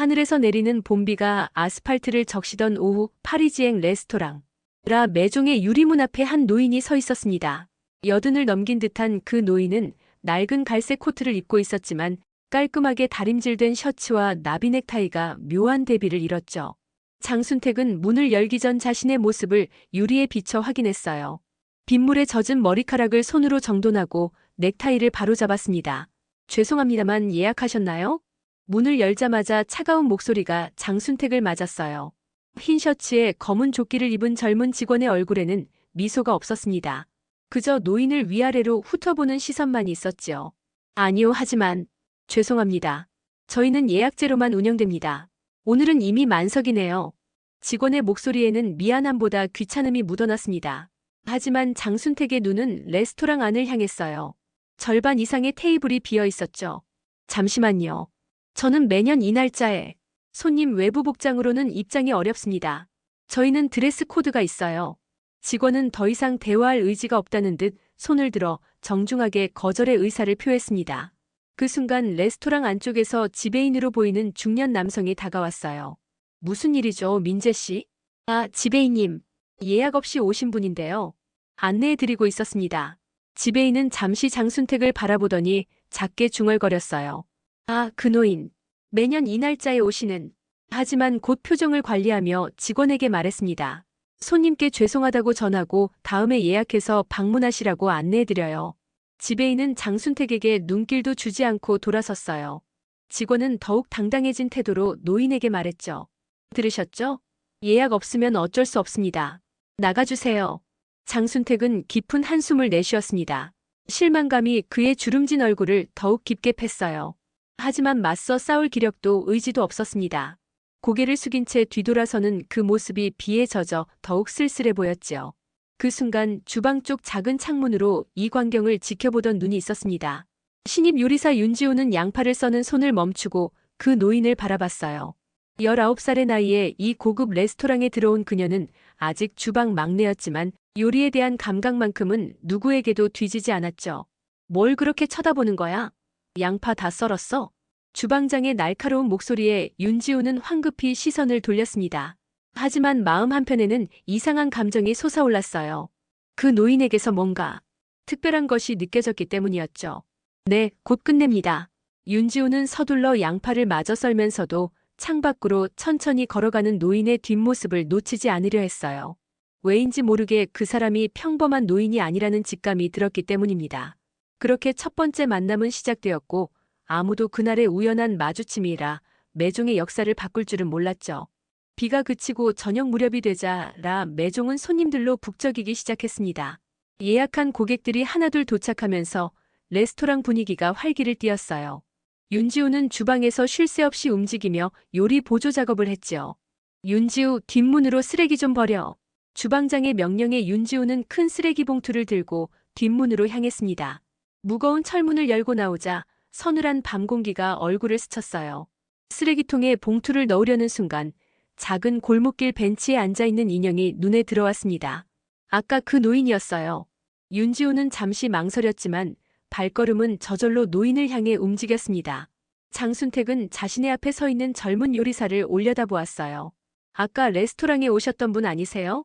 하늘에서 내리는 봄비가 아스팔트를 적시던 오후 파리지앵 레스토랑. 라 매종의 유리문 앞에 한 노인이 서 있었습니다. 여든을 넘긴 듯한 그 노인은 낡은 갈색 코트를 입고 있었지만 깔끔하게 다림질된 셔츠와 나비 넥타이가 묘한 대비를 이뤘죠. 장순택은 문을 열기 전 자신의 모습을 유리에 비춰 확인했어요. 빗물에 젖은 머리카락을 손으로 정돈하고 넥타이를 바로잡았습니다. 죄송합니다만 예약하셨나요? 문을 열자마자 차가운 목소리가 장순택을 맞았어요. 흰 셔츠에 검은 조끼를 입은 젊은 직원의 얼굴에는 미소가 없었습니다. 그저 노인을 위아래로 훑어보는 시선만 있었지요. 아니요, 하지만 죄송합니다. 저희는 예약제로만 운영됩니다. 오늘은 이미 만석이네요. 직원의 목소리에는 미안함보다 귀찮음이 묻어났습니다. 하지만 장순택의 눈은 레스토랑 안을 향했어요. 절반 이상의 테이블이 비어 있었죠. 잠시만요. 저는 매년 이 날짜에 손님 외부 복장으로는 입장이 어렵습니다. 저희는 드레스 코드가 있어요. 직원은 더 이상 대화할 의지가 없다는 듯 손을 들어 정중하게 거절의 의사를 표했습니다. 그 순간 레스토랑 안쪽에서 지배인으로 보이는 중년 남성이 다가왔어요. 무슨 일이죠, 민재 씨? 아, 지배인님. 예약 없이 오신 분인데요. 안내해드리고 있었습니다. 지배인은 잠시 장순택을 바라보더니 작게 중얼거렸어요. 아, 그 노인. 매년 이 날짜에 오시는. 하지만 곧 표정을 관리하며 직원에게 말했습니다. 손님께 죄송하다고 전하고 다음에 예약해서 방문하시라고 안내해드려요. 지배인은 장순택에게 눈길도 주지 않고 돌아섰어요. 직원은 더욱 당당해진 태도로 노인에게 말했죠. 들으셨죠? 예약 없으면 어쩔 수 없습니다. 나가주세요. 장순택은 깊은 한숨을 내쉬었습니다. 실망감이 그의 주름진 얼굴을 더욱 깊게 팼어요. 하지만 맞서 싸울 기력도 의지도 없었습니다. 고개를 숙인 채 뒤돌아서는 그 모습이 비에 젖어 더욱 쓸쓸해 보였지요. 그 순간 주방 쪽 작은 창문으로 이 광경을 지켜보던 눈이 있었습니다. 신입 요리사 윤지호는 양파를 써는 손을 멈추고 그 노인을 바라봤어요. 19살의 나이에 이 고급 레스토랑에 들어온 그녀는 아직 주방 막내였지만 요리에 대한 감각만큼은 누구에게도 뒤지지 않았죠. 뭘 그렇게 쳐다보는 거야? 양파 다 썰었어? 주방장의 날카로운 목소리에 윤지호는 황급히 시선을 돌렸습니다. 하지만 마음 한편에는 이상한 감정이 솟아올랐어요. 그 노인에게서 뭔가 특별한 것이 느껴졌기 때문이었죠. 네, 곧 끝냅니다. 윤지호는 서둘러 양파를 마저 썰면서도 창밖으로 천천히 걸어가는 노인의 뒷모습을 놓치지 않으려 했어요. 왜인지 모르게 그 사람이 평범한 노인이 아니라는 직감이 들었기 때문입니다. 그렇게 첫 번째 만남은 시작되었고 아무도 그날의 우연한 마주침이라 매종의 역사를 바꿀 줄은 몰랐죠. 비가 그치고 저녁 무렵이 되자 매종은 손님들로 북적이기 시작했습니다. 예약한 고객들이 하나둘 도착하면서 레스토랑 분위기가 활기를 띠었어요. 윤지우는 주방에서 쉴 새 없이 움직이며 요리 보조 작업을 했지요. 윤지우, 뒷문으로 쓰레기 좀 버려. 주방장의 명령에 윤지우는 큰 쓰레기 봉투를 들고 뒷문으로 향했습니다. 무거운 철문을 열고 나오자 서늘한 밤 공기가 얼굴을 스쳤어요. 쓰레기통에 봉투를 넣으려는 순간 작은 골목길 벤치에 앉아있는 인형이 눈에 들어왔습니다. 아까 그 노인이었어요. 윤지우는 잠시 망설였지만 발걸음은 저절로 노인을 향해 움직였습니다. 장순택은 자신의 앞에 서 있는 젊은 요리사를 올려다보았어요. 아까 레스토랑에 오셨던 분 아니세요?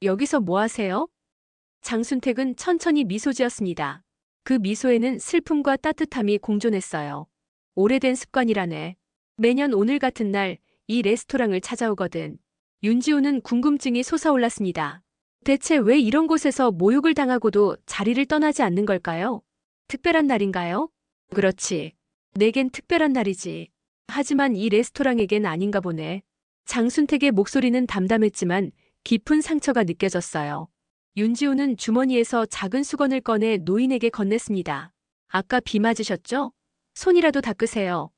여기서 뭐 하세요? 장순택은 천천히 미소 지었습니다. 그 미소에는 슬픔과 따뜻함이 공존했어요. 오래된 습관이라네. 매년 오늘 같은 날 이 레스토랑을 찾아오거든. 윤지우는 궁금증이 솟아올랐습니다. 대체 왜 이런 곳에서 모욕을 당하고도 자리를 떠나지 않는 걸까요? 특별한 날인가요? 그렇지. 내겐 특별한 날이지. 하지만 이 레스토랑에겐 아닌가 보네. 장순택의 목소리는 담담했지만 깊은 상처가 느껴졌어요. 윤지우는 주머니에서 작은 수건을 꺼내 노인에게 건넸습니다. 아까 비 맞으셨죠? 손이라도 닦으세요.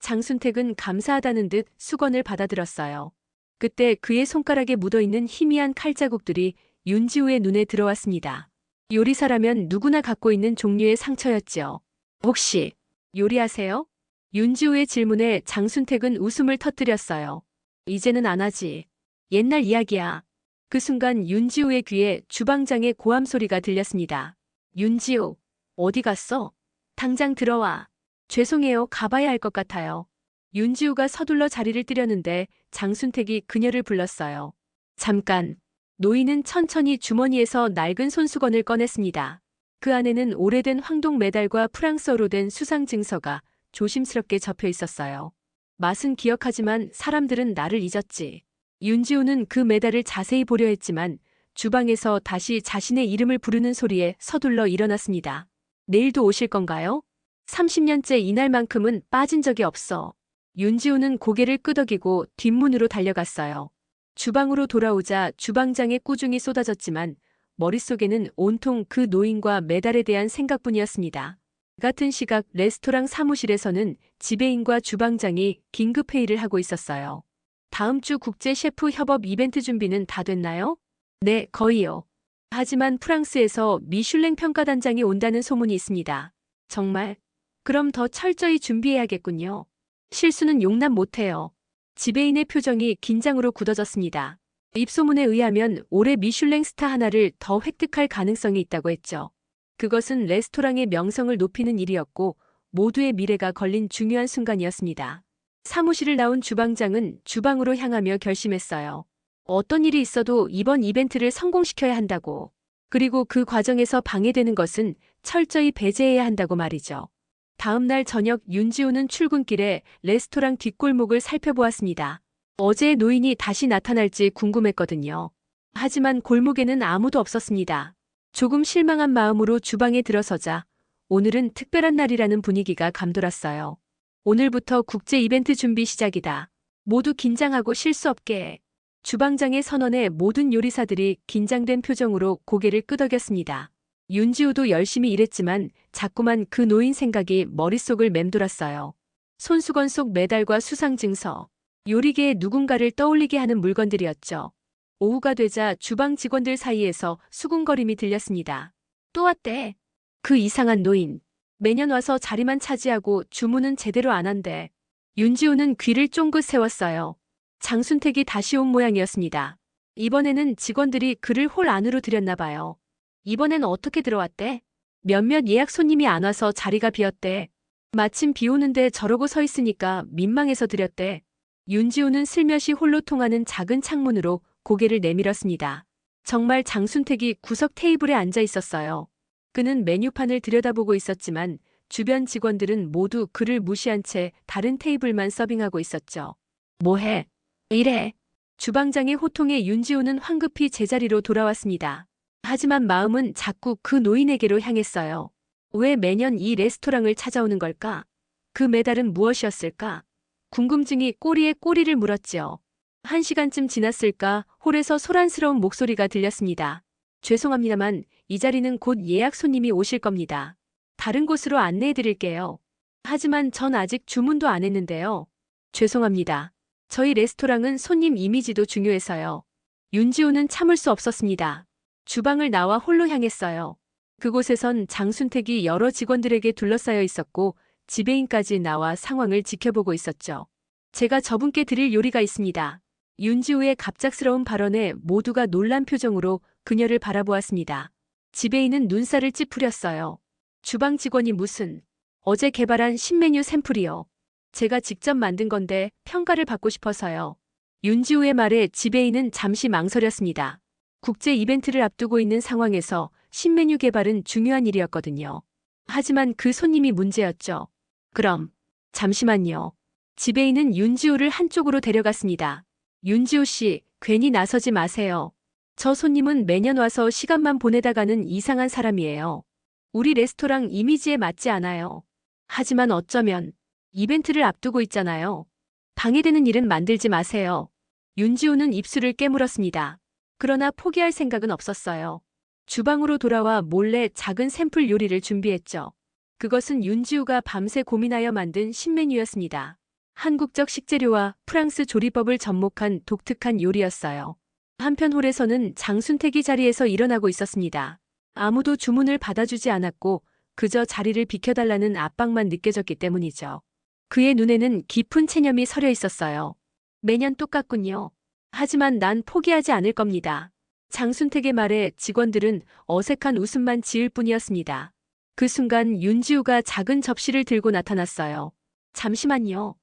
장순택은 감사하다는 듯 수건을 받아들었어요. 그때 그의 손가락에 묻어있는 희미한 칼자국들이 윤지우의 눈에 들어왔습니다. 요리사라면 누구나 갖고 있는 종류의 상처였지요. 혹시 요리하세요? 윤지우의 질문에 장순택은 웃음을 터뜨렸어요. 이제는 안 하지. 옛날 이야기야. 그 순간 윤지우의 귀에 주방장의 고함 소리가 들렸습니다. 윤지우, 어디 갔어? 당장 들어와. 죄송해요, 가봐야 할 것 같아요. 윤지우가 서둘러 자리를 뜨려는데 장순택이 그녀를 불렀어요. 잠깐. 노인은 천천히 주머니에서 낡은 손수건을 꺼냈습니다. 그 안에는 오래된 황동 메달과 프랑스어로 된 수상 증서가 조심스럽게 적혀 있었어요. 맛은 기억하지만 사람들은 나를 잊었지. 윤지우는 그 메달을 자세히 보려 했지만 주방에서 다시 자신의 이름을 부르는 소리에 서둘러 일어났습니다. 내일도 오실 건가요? 30년째 이날만큼은 빠진 적이 없어. 윤지우는 고개를 끄덕이고 뒷문으로 달려갔어요. 주방으로 돌아오자 주방장의 꾸중이 쏟아졌지만 머릿속에는 온통 그 노인과 메달에 대한 생각뿐이었습니다. 같은 시각 레스토랑 사무실에서는 지배인과 주방장이 긴급회의를 하고 있었어요. 다음 주 국제 셰프 협업 이벤트 준비는 다 됐나요? 네, 거의요. 하지만 프랑스에서 미슐랭 평가단장이 온다는 소문이 있습니다. 정말? 그럼 더 철저히 준비해야겠군요. 실수는 용납 못해요. 지배인의 표정이 긴장으로 굳어졌습니다. 입소문에 의하면 올해 미슐랭 스타 하나를 더 획득할 가능성이 있다고 했죠. 그것은 레스토랑의 명성을 높이는 일이었고 모두의 미래가 걸린 중요한 순간이었습니다. 사무실을 나온 주방장은 주방으로 향하며 결심했어요. 어떤 일이 있어도 이번 이벤트를 성공시켜야 한다고. 그리고 그 과정에서 방해되는 것은 철저히 배제해야 한다고 말이죠. 다음 날 저녁 윤지우는 출근길에 레스토랑 뒷골목을 살펴보았습니다. 어제의 노인이 다시 나타날지 궁금했거든요. 하지만 골목에는 아무도 없었습니다. 조금 실망한 마음으로 주방에 들어서자 오늘은 특별한 날이라는 분위기가 감돌았어요. 오늘부터 국제 이벤트 준비 시작이다. 모두 긴장하고 실수 없게. 주방장의 선언에 모든 요리사들이 긴장된 표정으로 고개를 끄덕였습니다. 윤지우도 열심히 일했지만 자꾸만 그 노인 생각이 머릿속을 맴돌았어요. 손수건 속 메달과 수상증서, 요리계의 누군가를 떠올리게 하는 물건들이었죠. 오후가 되자 주방 직원들 사이에서 수군거림이 들렸습니다. 또 왔대. 그 이상한 노인. 매년 와서 자리만 차지하고 주문은 제대로 안 한대. 윤지우는 귀를 쫑긋 세웠어요. 장순택이 다시 온 모양이었습니다. 이번에는 직원들이 그를 홀 안으로 들였나 봐요. 이번엔 어떻게 들어왔대? 몇몇 예약 손님이 안 와서 자리가 비었대. 마침 비 오는데 저러고 서 있으니까 민망해서 드렸대. 윤지우는 슬며시 홀로 통하는 작은 창문으로 고개를 내밀었습니다. 정말 장순택이 구석 테이블에 앉아 있었어요. 그는 메뉴판을 들여다보고 있었지만 주변 직원들은 모두 그를 무시한 채 다른 테이블만 서빙하고 있었죠. 뭐해? 이래. 주방장의 호통에 윤지우는 황급히 제자리로 돌아왔습니다. 하지만 마음은 자꾸 그 노인에게로 향했어요. 왜 매년 이 레스토랑을 찾아오는 걸까? 그 메달은 무엇이었을까? 궁금증이 꼬리에 꼬리를 물었지요. 1시간쯤 지났을까 홀에서 소란스러운 목소리가 들렸습니다. 죄송합니다만 이 자리는 곧 예약 손님이 오실 겁니다. 다른 곳으로 안내해드릴게요. 하지만 전 아직 주문도 안 했는데요. 죄송합니다. 저희 레스토랑은 손님 이미지도 중요해서요. 윤지우는 참을 수 없었습니다. 주방을 나와 홀로 향했어요. 그곳에선 장순택이 여러 직원들에게 둘러싸여 있었고 지배인까지 나와 상황을 지켜보고 있었죠. 제가 저분께 드릴 요리가 있습니다. 윤지우의 갑작스러운 발언에 모두가 놀란 표정으로 그녀를 바라보았습니다. 지배인은 눈살을 찌푸렸어요. 주방 직원이 무슨, 어제 개발한 신메뉴 샘플이요. 제가 직접 만든 건데 평가를 받고 싶어서요. 윤지우의 말에 지배인은 잠시 망설였습니다. 국제 이벤트를 앞두고 있는 상황에서 신메뉴 개발은 중요한 일이었거든요. 하지만 그 손님이 문제였죠. 그럼, 잠시만요. 지배인은 윤지우를 한쪽으로 데려갔습니다. 윤지우 씨, 괜히 나서지 마세요. 저 손님은 매년 와서 시간만 보내다 가는 이상한 사람이에요. 우리 레스토랑 이미지에 맞지 않아요. 하지만 어쩌면 이벤트를 앞두고 있잖아요. 방해되는 일은 만들지 마세요. 윤지우는 입술을 깨물었습니다. 그러나 포기할 생각은 없었어요. 주방으로 돌아와 몰래 작은 샘플 요리를 준비했죠. 그것은 윤지우가 밤새 고민하여 만든 신메뉴였습니다. 한국적 식재료와 프랑스 조리법을 접목한 독특한 요리였어요. 한편 홀에서는 장순택이 자리에서 일어나고 있었습니다. 아무도 주문을 받아주지 않았고 그저 자리를 비켜달라는 압박만 느껴졌기 때문이죠. 그의 눈에는 깊은 체념이 서려 있었어요. 매년 똑같군요. 하지만 난 포기하지 않을 겁니다. 장순택의 말에 직원들은 어색한 웃음만 지을 뿐이었습니다. 그 순간 윤지우가 작은 접시를 들고 나타났어요. 잠시만요.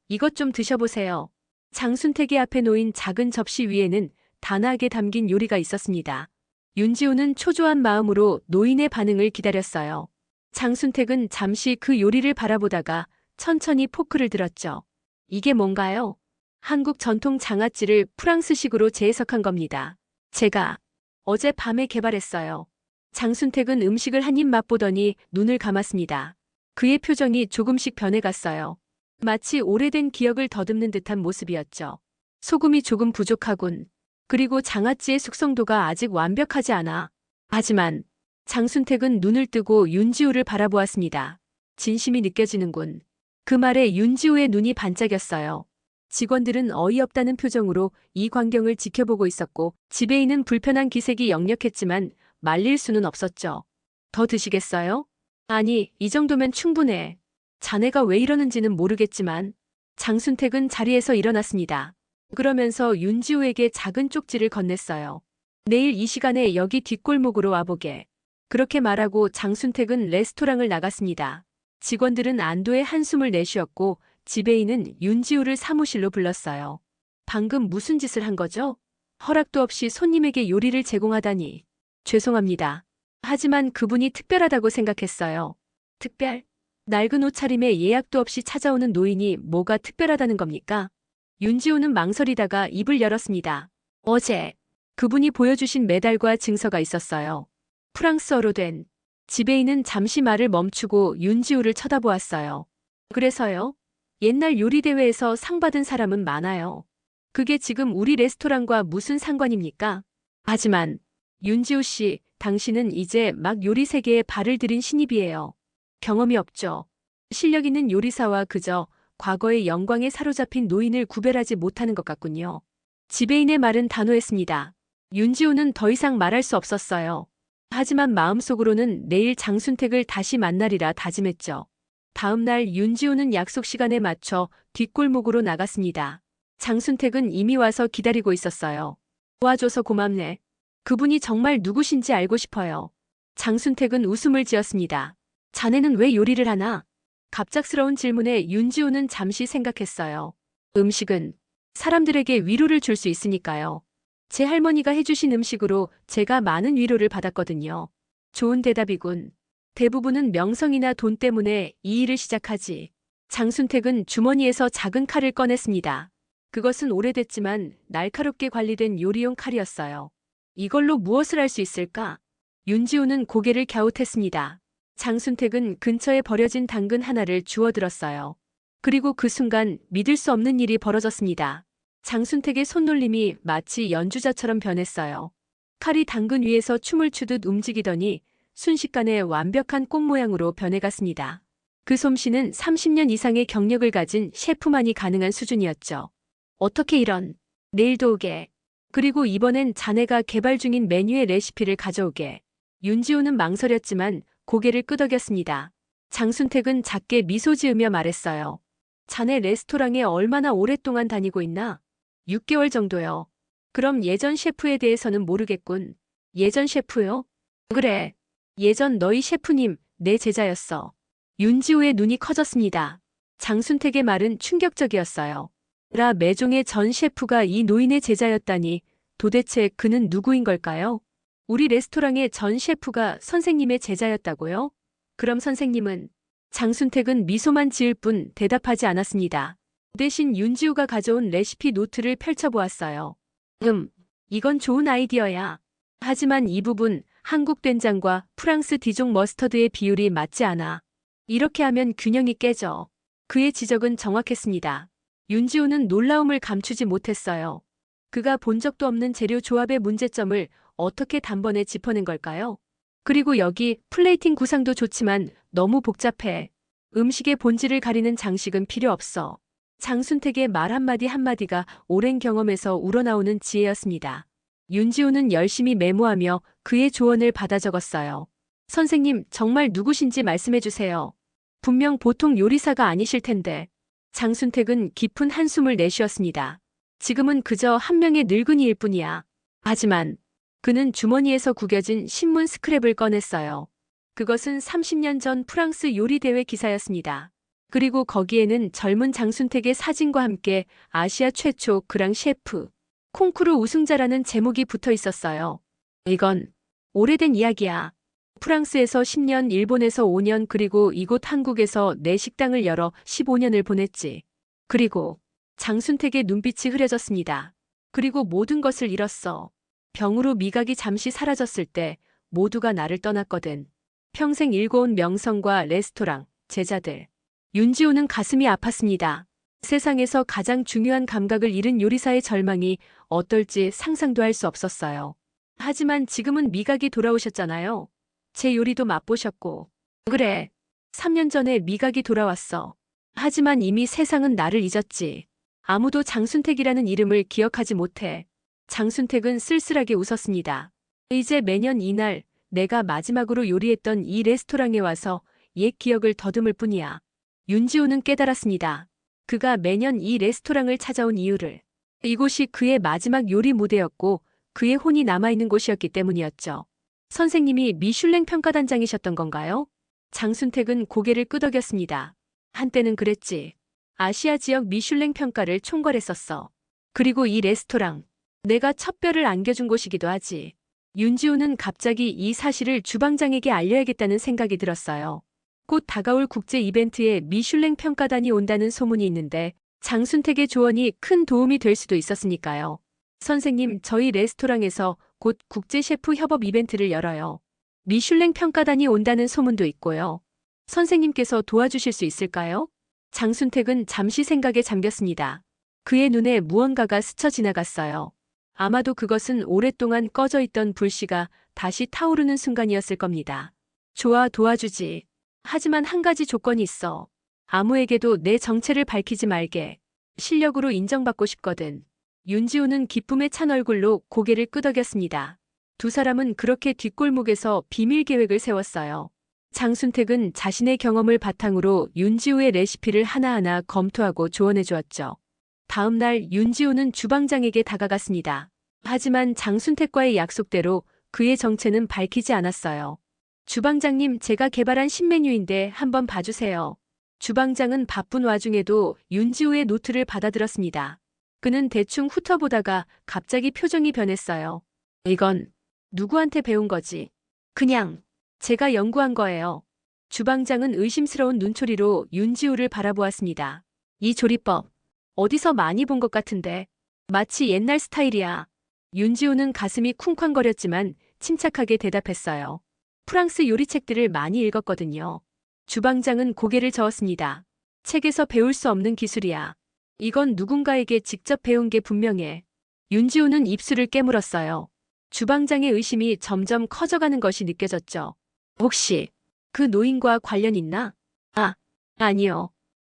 이것 좀 드셔보세요. 장순택의 앞에 놓인 작은 접시 위에는 단아하게 담긴 요리가 있었습니다. 윤지호는 초조한 마음으로 노인의 반응을 기다렸어요. 장순택은 잠시 그 요리를 바라보다가 천천히 포크를 들었죠. 이게 뭔가요? 한국 전통 장아찌를 프랑스식으로 재해석한 겁니다. 제가 어젯밤에 개발했어요. 장순택은 음식을 한 입 맛보더니 눈을 감았습니다. 그의 표정이 조금씩 변해갔어요. 마치 오래된 기억을 더듬는 듯한 모습이었죠. 소금이 조금 부족하군. 그리고 장아찌의 숙성도가 아직 완벽하지 않아. 하지만 장순택은 눈을 뜨고 윤지우를 바라보았습니다. 진심이 느껴지는군. 그 말에 윤지우의 눈이 반짝였어요. 직원들은 어이없다는 표정으로 이 광경을 지켜보고 있었고 지배인은 불편한 기색이 역력했지만 말릴 수는 없었죠. 더 드시겠어요? 아니, 이 정도면 충분해. 자네가 왜 이러는지는 모르겠지만 장순택은 자리에서 일어났습니다. 그러면서 윤지우에게 작은 쪽지를 건넸어요. 내일 이 시간에 여기 뒷골목으로 와보게. 그렇게 말하고 장순택은 레스토랑을 나갔습니다. 직원들은 안도의 한숨을 내쉬었고 지배인은 윤지우를 사무실로 불렀어요. 방금 무슨 짓을 한 거죠? 허락도 없이 손님에게 요리를 제공하다니. 죄송합니다. 하지만 그분이 특별하다고 생각했어요. 특별? 낡은 옷차림에 예약도 없이 찾아오는 노인이 뭐가 특별하다는 겁니까? 윤지우는 망설이다가 입을 열었습니다. 어제 그분이 보여주신 메달과 증서가 있었어요. 프랑스어로 된. 지배인은 잠시 말을 멈추고 윤지우를 쳐다보았어요. 그래서요? 옛날 요리 대회에서 상 받은 사람은 많아요. 그게 지금 우리 레스토랑과 무슨 상관입니까? 하지만 윤지우 씨, 당신은 이제 막 요리 세계에 발을 들인 신입이에요. 경험이 없죠. 실력 있는 요리사와 그저 과거의 영광에 사로잡힌 노인을 구별하지 못하는 것 같군요. 지배인의 말은 단호했습니다. 윤지우는 더 이상 말할 수 없었어요. 하지만 마음속으로는 내일 장순택을 다시 만나리라 다짐했죠. 다음 날 윤지우는 약속 시간에 맞춰 뒷골목으로 나갔습니다. 장순택은 이미 와서 기다리고 있었어요. 도와줘서 고맙네. 그분이 정말 누구신지 알고 싶어요. 장순택은 웃음을 지었습니다. 자네는 왜 요리를 하나? 갑작스러운 질문에 윤지우는 잠시 생각했어요. 음식은 사람들에게 위로를 줄 수 있으니까요. 제 할머니가 해주신 음식으로 제가 많은 위로를 받았거든요. 좋은 대답이군. 대부분은 명성이나 돈 때문에 이 일을 시작하지. 장순택은 주머니에서 작은 칼을 꺼냈습니다. 그것은 오래됐지만 날카롭게 관리된 요리용 칼이었어요. 이걸로 무엇을 할 수 있을까? 윤지우는 고개를 갸웃했습니다. 장순택은 근처에 버려진 당근 하나를 주워들었어요. 그리고 그 순간 믿을 수 없는 일이 벌어졌습니다. 장순택의 손놀림이 마치 연주자처럼 변했어요. 칼이 당근 위에서 춤을 추듯 움직이더니 순식간에 완벽한 꽃 모양으로 변해갔습니다. 그 솜씨는 30년 이상의 경력을 가진 셰프만이 가능한 수준이었죠. 어떻게 이런? 내일도 오게. 그리고 이번엔 자네가 개발 중인 메뉴의 레시피를 가져오게. 윤지우는 망설였지만 고개를 끄덕였습니다. 장순택은 작게 미소 지으며 말했어요. 자네 레스토랑에 얼마나 오랫동안 다니고 있나? 6개월 정도요. 그럼 예전 셰프에 대해서는 모르겠군. 예전 셰프요? 그래. 예전 너희 셰프님, 내 제자였어. 윤지우의 눈이 커졌습니다. 장순택의 말은 충격적이었어요. 라 매종의 전 셰프가 이 노인의 제자였다니 도대체 그는 누구인 걸까요? 우리 레스토랑의 전 셰프가 선생님의 제자였다고요? 그럼 선생님은? 장순택은 미소만 지을 뿐 대답하지 않았습니다. 대신 윤지우가 가져온 레시피 노트를 펼쳐보았어요. 이건 좋은 아이디어야. 하지만 이 부분 한국 된장과 프랑스 디종 머스터드의 비율이 맞지 않아. 이렇게 하면 균형이 깨져. 그의 지적은 정확했습니다. 윤지우는 놀라움을 감추지 못했어요. 그가 본 적도 없는 재료 조합의 문제점을 어떻게 단번에 짚어낸 걸까요? 그리고 여기 플레이팅 구상도 좋지만 너무 복잡해. 음식의 본질을 가리는 장식은 필요 없어. 장순택의 말 한마디 한마디가 오랜 경험에서 우러나오는 지혜였습니다. 윤지우는 열심히 메모하며 그의 조언을 받아 적었어요. 선생님, 정말 누구신지 말씀해 주세요. 분명 보통 요리사가 아니실 텐데. 장순택은 깊은 한숨을 내쉬었습니다. 지금은 그저 한 명의 늙은이일 뿐이야. 하지만 그는 주머니에서 구겨진 신문 스크랩을 꺼냈어요. 그것은 30년 전 프랑스 요리 대회 기사였습니다. 그리고 거기에는 젊은 장순택의 사진과 함께 아시아 최초 그랑 셰프 콩쿠르 우승자라는 제목이 붙어 있었어요. 이건 오래된 이야기야. 프랑스에서 10년, 일본에서 5년, 그리고 이곳 한국에서 내 식당을 열어 15년을 보냈지. 그리고 장순택의 눈빛이 흐려졌습니다. 그리고 모든 것을 잃었어. 병으로 미각이 잠시 사라졌을 때 모두가 나를 떠났거든. 평생 일궈온 명성과 레스토랑, 제자들. 윤지호는 가슴이 아팠습니다. 세상에서 가장 중요한 감각을 잃은 요리사의 절망이 어떨지 상상도 할 수 없었어요. 하지만 지금은 미각이 돌아오셨잖아요. 제 요리도 맛보셨고. 그래. 3년 전에 미각이 돌아왔어. 하지만 이미 세상은 나를 잊었지. 아무도 장순택이라는 이름을 기억하지 못해. 장순택은 쓸쓸하게 웃었습니다. 이제 매년 이날 내가 마지막으로 요리했던 이 레스토랑에 와서 옛 기억을 더듬을 뿐이야. 윤지호는 깨달았습니다. 그가 매년 이 레스토랑을 찾아온 이유를. 이곳이 그의 마지막 요리 무대였고 그의 혼이 남아있는 곳이었기 때문이었죠. 선생님이 미슐랭 평가단장이셨던 건가요? 장순택은 고개를 끄덕였습니다. 한때는 그랬지. 아시아 지역 미슐랭 평가를 총괄했었어. 그리고 이 레스토랑, 내가 첫 뼈를 안겨준 곳이기도 하지. 윤지호는 갑자기 이 사실을 주방장에게 알려야겠다는 생각이 들었어요. 곧 다가올 국제 이벤트에 미슐랭 평가단이 온다는 소문이 있는데 장순택의 조언이 큰 도움이 될 수도 있었으니까요. 선생님, 저희 레스토랑에서 곧 국제 셰프 협업 이벤트를 열어요. 미슐랭 평가단이 온다는 소문도 있고요. 선생님께서 도와주실 수 있을까요? 장순택은 잠시 생각에 잠겼습니다. 그의 눈에 무언가가 스쳐 지나갔어요. 아마도 그것은 오랫동안 꺼져 있던 불씨가 다시 타오르는 순간이었을 겁니다. 좋아, 도와주지. 하지만 한 가지 조건이 있어. 아무에게도 내 정체를 밝히지 말게. 실력으로 인정받고 싶거든. 윤지호는 기쁨에 찬 얼굴로 고개를 끄덕였습니다. 두 사람은 그렇게 뒷골목에서 비밀 계획을 세웠어요. 장순택은 자신의 경험을 바탕으로 윤지호의 레시피를 하나하나 검토하고 조언해 주었죠. 다음 날 윤지호는 주방장에게 다가갔습니다. 하지만 장순택과의 약속대로 그의 정체는 밝히지 않았어요. 주방장님, 제가 개발한 신메뉴인데 한번 봐주세요. 주방장은 바쁜 와중에도 윤지호의 노트를 받아들었습니다. 그는 대충 훑어보다가 갑자기 표정이 변했어요. 이건 누구한테 배운 거지? 그냥 제가 연구한 거예요. 주방장은 의심스러운 눈초리로 윤지호를 바라보았습니다. 이 조리법 어디서 많이 본 것 같은데 마치 옛날 스타일이야. 윤지호는 가슴이 쿵쾅거렸지만 침착하게 대답했어요. 프랑스 요리책들을 많이 읽었거든요. 주방장은 고개를 저었습니다. 책에서 배울 수 없는 기술이야. 이건 누군가에게 직접 배운 게 분명해. 윤지호는 입술을 깨물었어요. 주방장의 의심이 점점 커져가는 것이 느껴졌죠. 혹시 그 노인과 관련 있나? 아니요.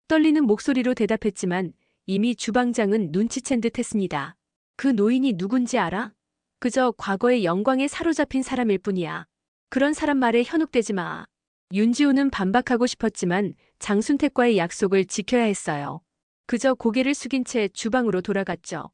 떨리는 목소리로 대답했지만 이미 주방장은 눈치챈 듯 했습니다. 그 노인이 누군지 알아? 그저 과거의 영광에 사로잡힌 사람일 뿐이야. 그런 사람 말에 현혹되지 마. 윤지호는 반박하고 싶었지만 장순택과의 약속을 지켜야 했어요. 그저 고개를 숙인 채 주방으로 돌아갔죠.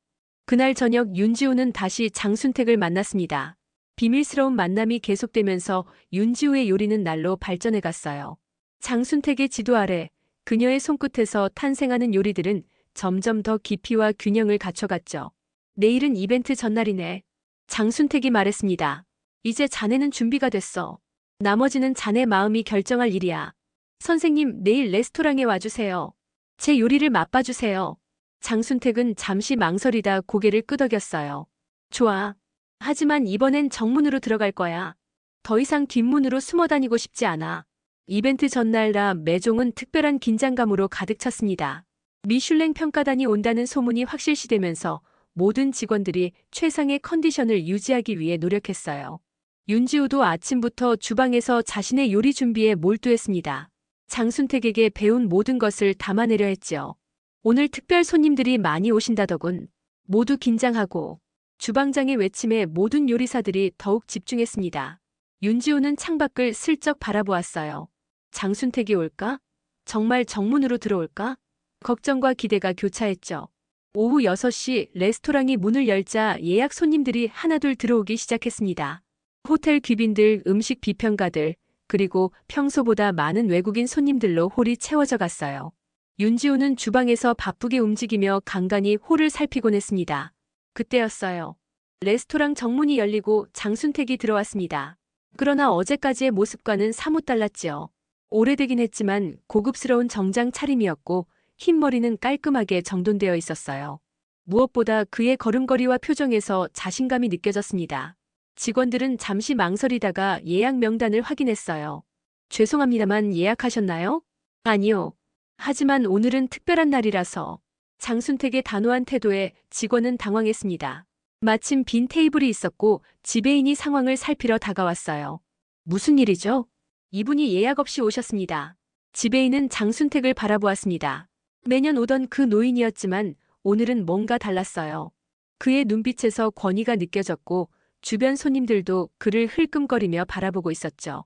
그날 저녁 윤지호는 다시 장순택을 만났습니다. 비밀스러운 만남이 계속되면서 윤지호의 요리는 날로 발전해 갔어요. 장순택의 지도 아래 그녀의 손끝에서 탄생하는 요리들은 점점 더 깊이와 균형을 갖춰갔죠. 내일은 이벤트 전날이네. 장순택이 말했습니다. 이제 자네는 준비가 됐어. 나머지는 자네 마음이 결정할 일이야. 선생님, 내일 레스토랑에 와주세요. 제 요리를 맛봐주세요. 장순택은 잠시 망설이다 고개를 끄덕였어요. 좋아. 하지만 이번엔 정문으로 들어갈 거야. 더 이상 뒷문으로 숨어 다니고 싶지 않아. 이벤트 전날라 매종은 특별한 긴장감으로 가득 찼습니다. 미슐랭 평가단이 온다는 소문이 확실시되면서 모든 직원들이 최상의 컨디션을 유지하기 위해 노력했어요. 윤지호도 아침부터 주방에서 자신의 요리 준비에 몰두했습니다. 장순택에게 배운 모든 것을 담아내려 했지요. 오늘 특별 손님들이 많이 오신다더군. 모두 긴장하고. 주방장의 외침에 모든 요리사들이 더욱 집중했습니다. 윤지호는 창밖을 슬쩍 바라보았어요. 장순택이 올까? 정말 정문으로 들어올까? 걱정과 기대가 교차했죠. 오후 6시 레스토랑이 문을 열자 예약 손님들이 하나둘 들어오기 시작했습니다. 호텔 귀빈들, 음식 비평가들, 그리고 평소보다 많은 외국인 손님들로 홀이 채워져 갔어요. 윤지호는 주방에서 바쁘게 움직이며 간간히 홀을 살피곤 했습니다. 그때였어요. 레스토랑 정문이 열리고 장순택이 들어왔습니다. 그러나 어제까지의 모습과는 사뭇 달랐지요. 오래되긴 했지만 고급스러운 정장 차림이었고 흰머리는 깔끔하게 정돈되어 있었어요. 무엇보다 그의 걸음걸이와 표정에서 자신감이 느껴졌습니다. 직원들은 잠시 망설이다가 예약 명단을 확인했어요. 죄송합니다만 예약하셨나요? 아니요. 하지만 오늘은 특별한 날이라서. 장순택의 단호한 태도에 직원은 당황했습니다. 마침 빈 테이블이 있었고 지배인이 상황을 살피러 다가왔어요. 무슨 일이죠? 이분이 예약 없이 오셨습니다. 지배인은 장순택을 바라보았습니다. 매년 오던 그 노인이었지만 오늘은 뭔가 달랐어요. 그의 눈빛에서 권위가 느껴졌고 주변 손님들도 그를 흘끔거리며 바라보고 있었죠.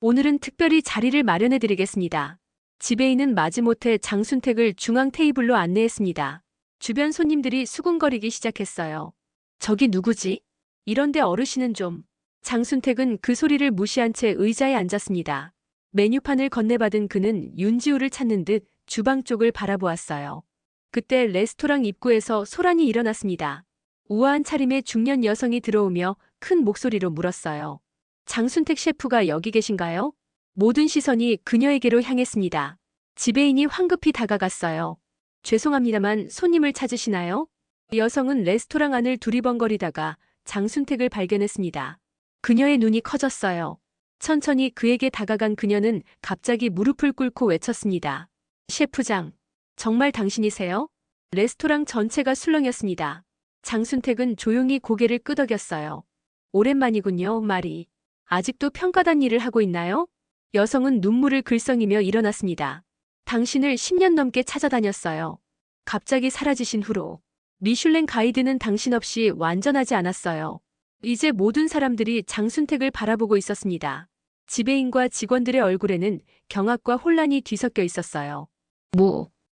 오늘은 특별히 자리를 마련해드리겠습니다. 지배인은 마지못해 장순택을 중앙 테이블로 안내했습니다. 주변 손님들이 수군거리기 시작했어요. 저기 누구지? 이런데 어르신은 좀. 장순택은 그 소리를 무시한 채 의자에 앉았습니다. 메뉴판을 건네받은 그는 윤지우를 찾는 듯 주방 쪽을 바라보았어요. 그때 레스토랑 입구에서 소란이 일어났습니다. 우아한 차림의 중년 여성이 들어오며 큰 목소리로 물었어요. 장순택 셰프가 여기 계신가요? 모든 시선이 그녀에게로 향했습니다. 지배인이 황급히 다가갔어요. 죄송합니다만 손님을 찾으시나요? 여성은 레스토랑 안을 두리번거리다가 장순택을 발견했습니다. 그녀의 눈이 커졌어요. 천천히 그에게 다가간 그녀는 갑자기 무릎을 꿇고 외쳤습니다. 셰프장, 정말 당신이세요? 레스토랑 전체가 술렁였습니다. 장순택은 조용히 고개를 끄덕였어요. 오랜만이군요, 말이. 아직도 평가단 일을 하고 있나요? 여성은 눈물을 글썽이며 일어났습니다. 당신을 10년 넘게 찾아다녔어요. 갑자기 사라지신 후로. 미슐랭 가이드는 당신 없이 완전하지 않았어요. 이제 모든 사람들이 장순택을 바라보고 있었습니다. 지배인과 직원들의 얼굴에는 경악과 혼란이 뒤섞여 있었어요.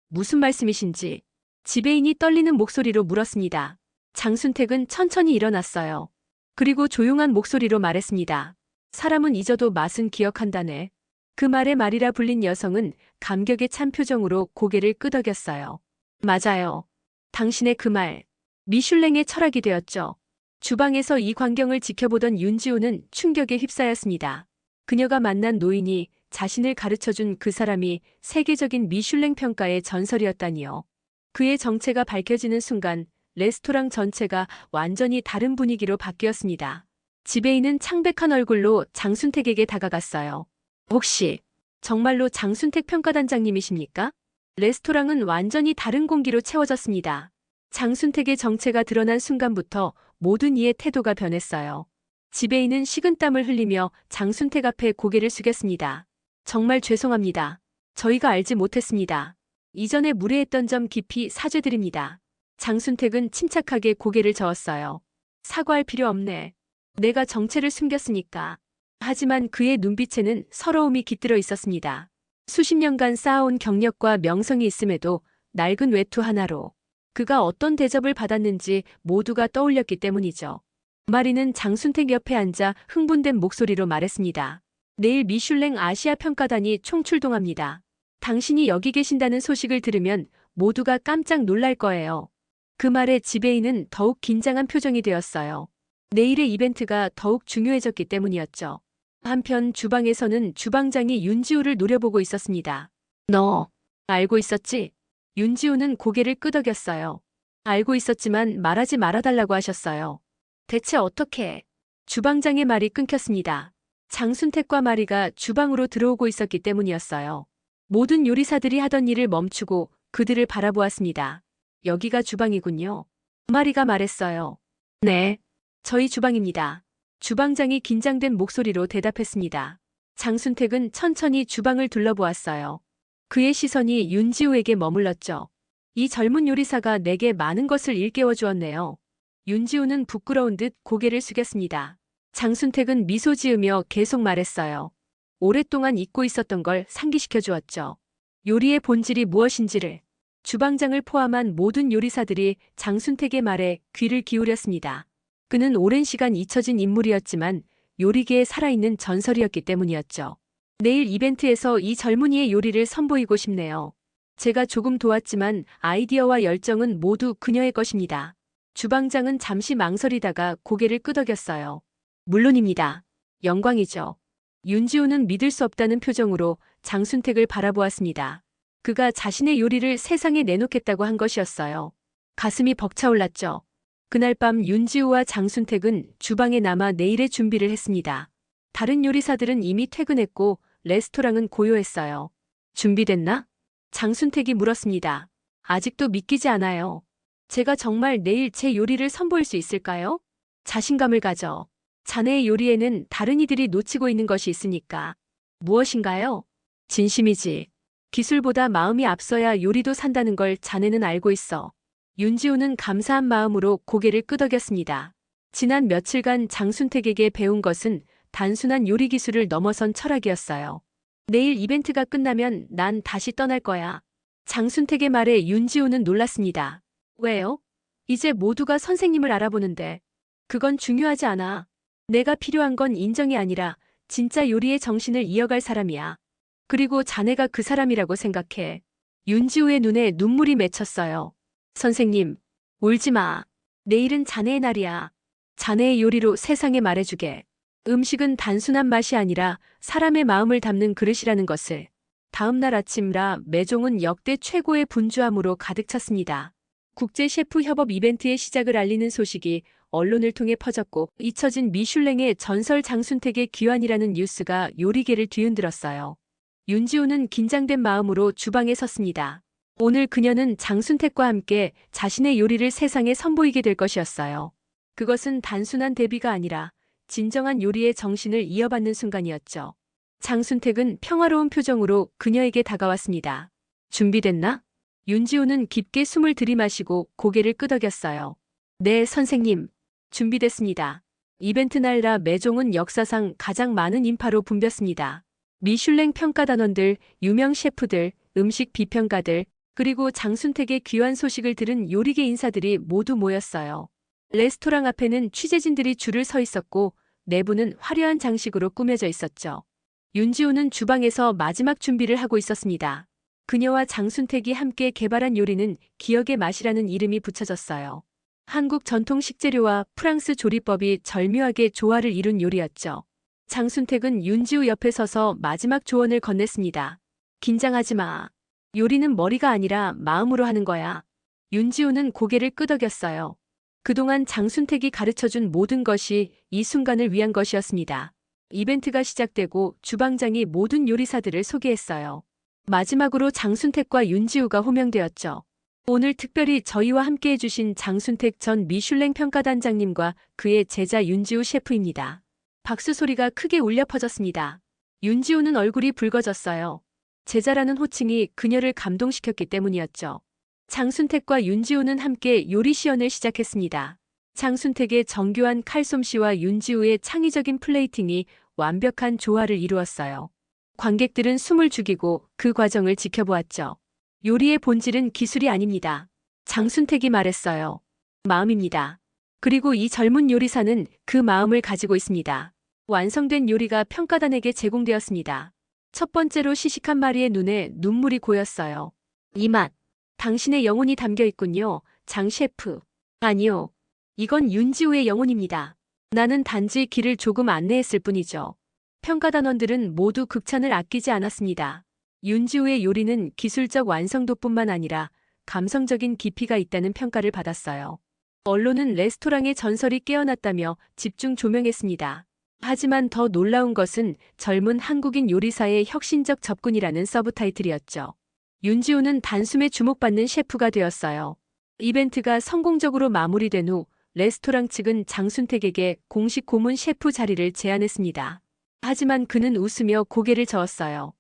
무슨 말씀이신지. 지배인이 떨리는 목소리로 물었습니다. 장순택은 천천히 일어났어요. 그리고 조용한 목소리로 말했습니다. 사람은 잊어도 맛은 기억한다네. 그 말에 말이라 불린 여성은 감격에 찬 표정으로 고개를 끄덕였어요. 맞아요. 당신의 그 말, 미슐랭의 철학이 되었죠. 주방에서 이 광경을 지켜보던 윤지호는 충격에 휩싸였습니다. 그녀가 만난 노인이 자신을 가르쳐준 그 사람이 세계적인 미슐랭 평가의 전설이었다니요. 그의 정체가 밝혀지는 순간 레스토랑 전체가 완전히 다른 분위기로 바뀌었습니다. 지배인은 창백한 얼굴로 장순택에게 다가갔어요. 혹시 정말로 장순택 평가단장님이십니까? 레스토랑은 완전히 다른 공기로 채워졌습니다. 장순택의 정체가 드러난 순간부터 모든 이의 태도가 변했어요. 지배인은 식은땀을 흘리며 장순택 앞에 고개를 숙였습니다. 정말 죄송합니다. 저희가 알지 못했습니다. 이전에 무례했던 점 깊이 사죄드립니다. 장순택은 침착하게 고개를 저었어요. 사과할 필요 없네. 내가 정체를 숨겼으니까. 하지만 그의 눈빛에는 서러움이 깃들어 있었습니다. 수십 년간 쌓아온 경력과 명성이 있음에도 낡은 외투 하나로 그가 어떤 대접을 받았는지 모두가 떠올렸기 때문이죠. 마리는 장순택 옆에 앉아 흥분된 목소리로 말했습니다. 내일 미슐랭 아시아 평가단이 총출동합니다. 당신이 여기 계신다는 소식을 들으면 모두가 깜짝 놀랄 거예요. 그 말에 지배인은 더욱 긴장한 표정이 되었어요. 내일의 이벤트가 더욱 중요해졌기 때문이었죠. 한편 주방에서는 주방장이 윤지우를 노려보고 있었습니다. 너 알고 있었지? 윤지우는 고개를 끄덕였어요. 알고 있었지만 말하지 말아달라고 하셨어요. 대체 어떻게? 주방장의 말이 끊겼습니다. 장순택과 마리가 주방으로 들어오고 있었기 때문이었어요. 모든 요리사들이 하던 일을 멈추고 그들을 바라보았습니다. 여기가 주방이군요. 마리가 말했어요. 네, 저희 주방입니다. 주방장이 긴장된 목소리로 대답했습니다. 장순택은 천천히 주방을 둘러보았어요. 그의 시선이 윤지우에게 머물렀죠. 이 젊은 요리사가 내게 많은 것을 일깨워 주었네요. 윤지우는 부끄러운 듯 고개를 숙였습니다. 장순택은 미소 지으며 계속 말했어요. 오랫동안 잊고 있었던 걸 상기시켜 주었죠. 요리의 본질이 무엇인지를. 주방장을 포함한 모든 요리사들이 장순택의 말에 귀를 기울였습니다. 그는 오랜 시간 잊혀진 인물이었지만 요리계에 살아있는 전설이었기 때문이었죠. 내일 이벤트에서 이 젊은이의 요리를 선보이고 싶네요. 제가 조금 도왔지만 아이디어와 열정은 모두 그녀의 것입니다. 주방장은 잠시 망설이다가 고개를 끄덕였어요. 물론입니다. 영광이죠. 윤지우는 믿을 수 없다는 표정으로 장순택을 바라보았습니다. 그가 자신의 요리를 세상에 내놓겠다고 한 것이었어요. 가슴이 벅차올랐죠. 그날 밤 윤지우와 장순택은 주방에 남아 내일의 준비를 했습니다. 다른 요리사들은 이미 퇴근했고 레스토랑은 고요했어요. 준비됐나? 장순택이 물었습니다. 아직도 믿기지 않아요. 제가 정말 내일 제 요리를 선보일 수 있을까요? 자신감을 가져. 자네의 요리에는 다른 이들이 놓치고 있는 것이 있으니까. 무엇인가요? 진심이지. 기술보다 마음이 앞서야 요리도 산다는 걸 자네는 알고 있어. 윤지우는 감사한 마음으로 고개를 끄덕였습니다. 지난 며칠간 장순택에게 배운 것은 단순한 요리 기술을 넘어선 철학이었어요. 내일 이벤트가 끝나면 난 다시 떠날 거야. 장순택의 말에 윤지우는 놀랐습니다. 왜요? 이제 모두가 선생님을 알아보는데. 그건 중요하지 않아. 내가 필요한 건 인정이 아니라 진짜 요리의 정신을 이어갈 사람이야. 그리고 자네가 그 사람이라고 생각해. 윤지우의 눈에 눈물이 맺혔어요. 선생님, 울지 마. 내일은 자네의 날이야. 자네의 요리로 세상에 말해주게. 음식은 단순한 맛이 아니라 사람의 마음을 담는 그릇이라는 것을. 다음 날 아침이라 매종은 역대 최고의 분주함으로 가득 찼습니다. 국제 셰프 협업 이벤트의 시작을 알리는 소식이 언론을 통해 퍼졌고 잊혀진 미슐랭의 전설 장순택의 귀환이라는 뉴스가 요리계를 뒤흔들었어요. 윤지우는 긴장된 마음으로 주방에 섰습니다. 오늘 그녀는 장순택과 함께 자신의 요리를 세상에 선보이게 될 것이었어요. 그것은 단순한 대비가 아니라 진정한 요리의 정신을 이어받는 순간이었죠. 장순택은 평화로운 표정으로 그녀에게 다가왔습니다. 준비됐나? 윤지우는 깊게 숨을 들이마시고 고개를 끄덕였어요. 네, 선생님. 준비됐습니다. 이벤트 날이라 매종은 역사상 가장 많은 인파로 붐볐습니다. 미슐랭 평가단원들, 유명 셰프들, 음식 비평가들, 그리고 장순택의 귀환 소식을 들은 요리계 인사들이 모두 모였어요. 레스토랑 앞에는 취재진들이 줄을 서 있었고 내부는 화려한 장식으로 꾸며져 있었죠. 윤지우는 주방에서 마지막 준비를 하고 있었습니다. 그녀와 장순택이 함께 개발한 요리는 기억의 맛이라는 이름이 붙여졌어요. 한국 전통 식재료와 프랑스 조리법이 절묘하게 조화를 이룬 요리였죠. 장순택은 윤지우 옆에 서서 마지막 조언을 건넸습니다. 긴장하지 마. 요리는 머리가 아니라 마음으로 하는 거야. 윤지우는 고개를 끄덕였어요. 그동안 장순택이 가르쳐준 모든 것이 이 순간을 위한 것이었습니다. 이벤트가 시작되고 주방장이 모든 요리사들을 소개했어요. 마지막으로 장순택과 윤지우가 호명되었죠. 오늘 특별히 저희와 함께 해주신 장순택 전 미슐랭 평가단장님과 그의 제자 윤지우 셰프입니다. 박수 소리가 크게 울려 퍼졌습니다. 윤지우는 얼굴이 붉어졌어요. 제자라는 호칭이 그녀를 감동시켰기 때문이었죠. 장순택과 윤지우는 함께 요리 시연을 시작했습니다. 장순택의 정교한 칼솜씨와 윤지우의 창의적인 플레이팅이 완벽한 조화를 이루었어요. 관객들은 숨을 죽이고 그 과정을 지켜보았죠. 요리의 본질은 기술이 아닙니다. 장순택이 말했어요. 마음입니다. 그리고 이 젊은 요리사는 그 마음을 가지고 있습니다. 완성된 요리가 평가단에게 제공되었습니다. 첫 번째로 시식한 마리의 눈에 눈물이 고였어요. 이 맛, 당신의 영혼이 담겨 있군요, 장 셰프. 아니요. 이건 윤지우의 영혼입니다. 나는 단지 길을 조금 안내했을 뿐이죠. 평가단원들은 모두 극찬을 아끼지 않았습니다. 윤지우의 요리는 기술적 완성도뿐만 아니라 감성적인 깊이가 있다는 평가를 받았어요. 언론은 레스토랑의 전설이 깨어났다며 집중 조명했습니다. 하지만 더 놀라운 것은 젊은 한국인 요리사의 혁신적 접근이라는 서브타이틀이었죠. 윤지우는 단숨에 주목받는 셰프가 되었어요. 이벤트가 성공적으로 마무리된 후 레스토랑 측은 장순택에게 공식 고문 셰프 자리를 제안했습니다. 하지만 그는 웃으며 고개를 저었어요.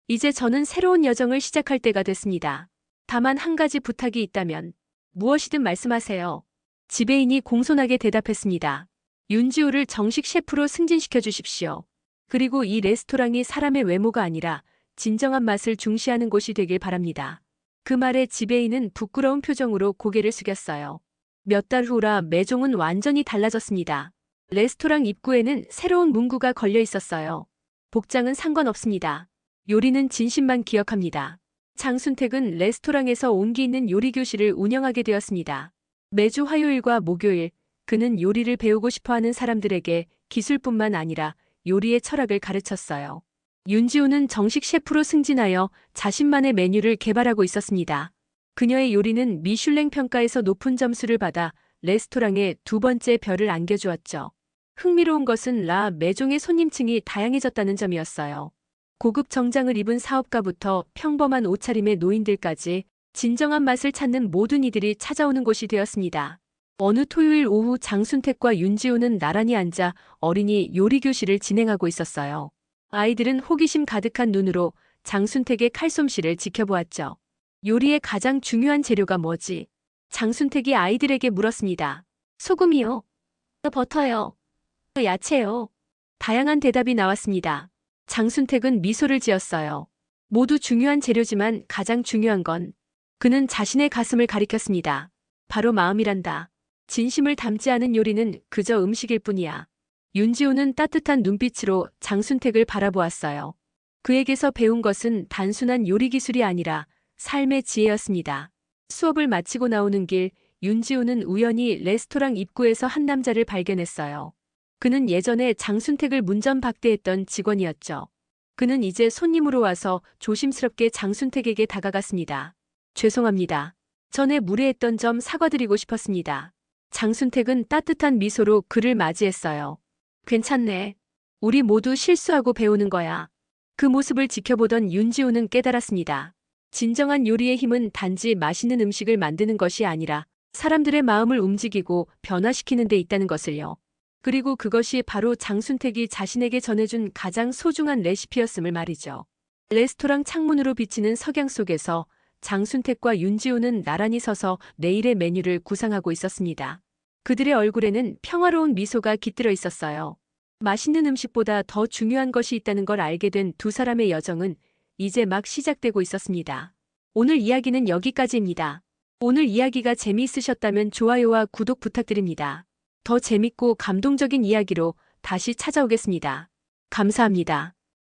이제 저는 새로운 여정을 시작할 때가 됐습니다. 다만 한 가지 부탁이 있다면 무엇이든 말씀하세요. 지배인이 공손하게 대답했습니다. 윤지우를 정식 셰프로 승진시켜 주십시오. 그리고 이 레스토랑이 사람의 외모가 아니라 진정한 맛을 중시하는 곳이 되길 바랍니다. 그 말에 지배인은 부끄러운 표정으로 고개를 숙였어요. 몇 달 후라 매종은 완전히 달라졌습니다. 레스토랑 입구에는 새로운 문구가 걸려 있었어요. 복장은 상관없습니다. 요리는 진심만 기억합니다. 장순택은 레스토랑에서 온기 있는 요리 교실을 운영하게 되었습니다. 매주 화요일과 목요일, 그는 요리를 배우고 싶어하는 사람들에게 기술뿐만 아니라 요리의 철학을 가르쳤어요. 윤지호는 정식 셰프로 승진하여 자신만의 메뉴를 개발하고 있었습니다. 그녀의 요리는 미슐랭 평가에서 높은 점수를 받아 레스토랑에 두 번째 별을 안겨주었죠. 흥미로운 것은 라 메종의 손님층이 다양해졌다는 점이었어요. 고급 정장을 입은 사업가부터 평범한 옷차림의 노인들까지 진정한 맛을 찾는 모든 이들이 찾아오는 곳이 되었습니다. 어느 토요일 오후 장순택과 윤지호는 나란히 앉아 어린이 요리 교실을 진행하고 있었어요. 아이들은 호기심 가득한 눈으로 장순택의 칼솜씨를 지켜보았죠. 요리의 가장 중요한 재료가 뭐지? 장순택이 아이들에게 물었습니다. 소금이요. 버터요. 야채요. 다양한 대답이 나왔습니다. 장순택은 미소를 지었어요. 모두 중요한 재료지만 가장 중요한 건 그는 자신의 가슴을 가리켰습니다. 바로 마음이란다. 진심을 담지 않은 요리는 그저 음식일 뿐이야. 윤지호는 따뜻한 눈빛으로 장순택을 바라보았어요. 그에게서 배운 것은 단순한 요리 기술이 아니라 삶의 지혜였습니다. 수업을 마치고 나오는 길, 윤지호는 우연히 레스토랑 입구에서 한 남자를 발견했어요. 그는 예전에 장순택을 문전박대했던 직원이었죠. 그는 이제 손님으로 와서 조심스럽게 장순택에게 다가갔습니다. 죄송합니다. 전에 무례했던 점 사과드리고 싶었습니다. 장순택은 따뜻한 미소로 그를 맞이했어요. 괜찮네. 우리 모두 실수하고 배우는 거야. 그 모습을 지켜보던 윤지호는 깨달았습니다. 진정한 요리의 힘은 단지 맛있는 음식을 만드는 것이 아니라 사람들의 마음을 움직이고 변화시키는 데 있다는 것을요. 그리고 그것이 바로 장순택이 자신에게 전해준 가장 소중한 레시피였음을 말이죠. 레스토랑 창문으로 비치는 석양 속에서 장순택과 윤지호는 나란히 서서 내일의 메뉴를 구상하고 있었습니다. 그들의 얼굴에는 평화로운 미소가 깃들어 있었어요. 맛있는 음식보다 더 중요한 것이 있다는 걸 알게 된 두 사람의 여정은 이제 막 시작되고 있었습니다. 오늘 이야기는 여기까지입니다. 오늘 이야기가 재미있으셨다면 좋아요와 구독 부탁드립니다. 더 재밌고 감동적인 이야기로 다시 찾아오겠습니다. 감사합니다.